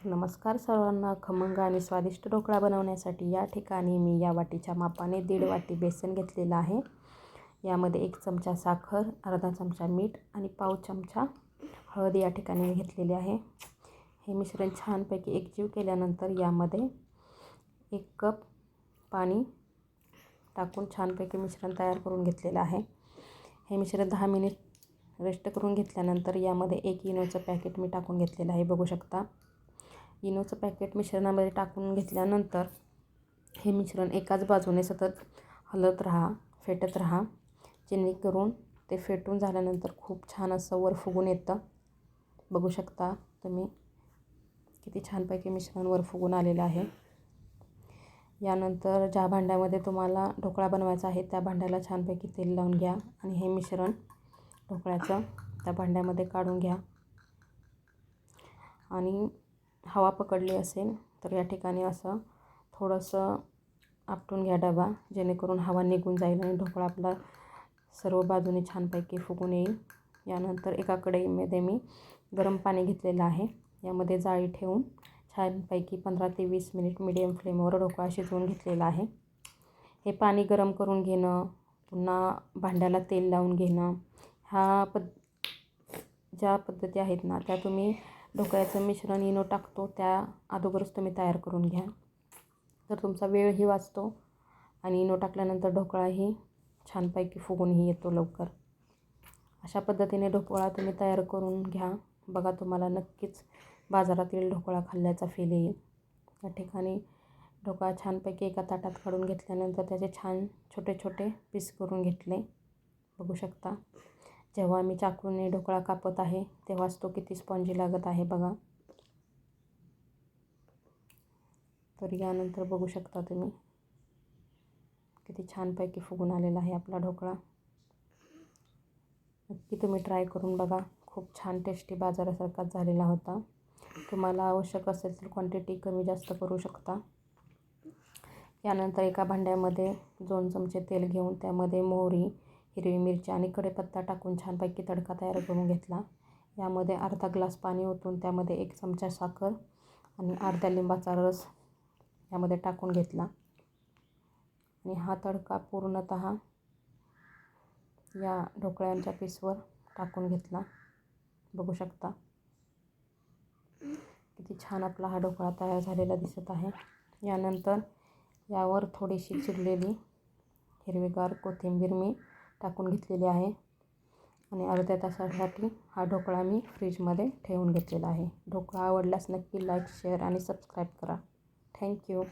नमस्कार सर्वांना. खमंग आणि स्वादिष्ट ढोकळा बनवण्यासाठी या ठिकाणी मी या वाटीच्या मापाने 1.5 वाटी बेसन घेतलेलं आहे. यामध्ये 1 चमचा साखर, अर्धा चमचा मीठ आणि पाव चमचा हळद या ठिकाणी मी घेतलेली आहे. हे मिश्रण छानपैकी एकजीव केल्यानंतर यामध्ये 1 कप पाणी टाकून छानपैकी मिश्रण तयार करून घेतलेलं आहे. हे मिश्रण 10 मिनिट रेस्ट करून घेतल्यानंतर यामध्ये 1 इनोचं पॅकेट मी टाकून घेतलेलं आहे. बघू शकता. इनोचं पॅकेट मिश्रणामध्ये टाकून घेतल्यानंतर हे मिश्रण एकाच बाजूने सतत हलत राहा, फेटत राहा, जेणेकरून ते फेटून झाल्यानंतर खूप छान असं वर फुगून येतं. बघू शकता तुम्ही किती छानपैकी मिश्रण वर फुगून आलेलं आहे. यानंतर ज्या भांड्यामध्ये तुम्हाला ढोकळा बनवायचा आहे त्या भांड्याला छानपैकी तेल लावून घ्या आणि हे मिश्रण ढोकळ्याचं त्या भांड्यामध्ये काढून घ्या. आणि हवा पकडली असेल तर या ठिकाणी असं थोडंसं आपटून घ्या डबा, जेणेकरून हवा निघून जाईल आणि ढोकळा आपला सर्व बाजूने छानपैकी फुगून येईल. यानंतर एका कढईमध्ये मी गरम पाणी घेतलेलं आहे. यामध्ये जाळी ठेवून छानपैकी 15 ते 20 मिनिट मीडियम फ्लेमवर ढोकळा शिजवून घेतलेला आहे. हे पाणी गरम करून घेणं, पुन्हा भांड्याला तेल लावून घेणं, ज्या पद्धती आहेत ना त्या तुम्ही ढोकळ्याचं मिश्रण इनो टाकतो त्या अगोदरच तुम्ही तयार करून घ्या. तर तुमचा वेळही वाचतो आणि इनो टाकल्यानंतर ढोकळाही छानपैकी फुगूनही येतो लवकर. अशा पद्धतीने ढोकळा तुम्ही तयार करून घ्या. बघा, तुम्हाला नक्कीच बाजारातील ढोकळा खाल्ल्याचा फील येईल. या ठिकाणी ढोकळा छानपैकी एका ताटात काढून घेतल्यानंतर त्याचे छान छोटे छोटे पीस करून घेतले. बघू शकता. जेव्हा मी चाकूने ढोकळा कापत आहे तेव्हाच तो किती स्पॉन्जी लागत आहे बघा. तर यानंतर बघू शकता तुम्ही किती छानपैकी फुगून आलेला आहे आपला ढोकळा. नक्की तुम्ही ट्राय करून बघा. खूप छान टेस्टी बाजारासारखाच झालेला होता. तुम्हाला आवश्यक असेल तर क्वांटिटी कमी जास्त करू शकता. यानंतर एका भांड्यामध्ये 2 चमचे तेल घेऊन त्यामध्ये मोहरी, हिरवी मिरची आणि कढीपत्ता टाकून छानपैकी तडका तयार करून घेतला. यामध्ये अर्धा ग्लास पाणी ओतून त्यामध्ये 1 चमचा साखर आणि अर्ध्या लिंबाचा रस यामध्ये टाकून घेतला आणि हा तडका पूर्णतः या ढोकळ्यांच्या पीसवर टाकून घेतला. बघू शकता किती छान आपला हा ढोकळा तयार झालेला दिसत आहे. यानंतर यावर थोडीशी चिरलेली हिरवीगार कोथिंबीर मी टाकून घेतलेली आहे आणि अर्ध्या तासासाठी हा ढोकळा मी फ्रीजमध्ये ठेवून घेतलेला आहे. ढोकळा आवडल्यास नक्की लाईक, शेअर आणि सबस्क्राईब करा. थँक्यू.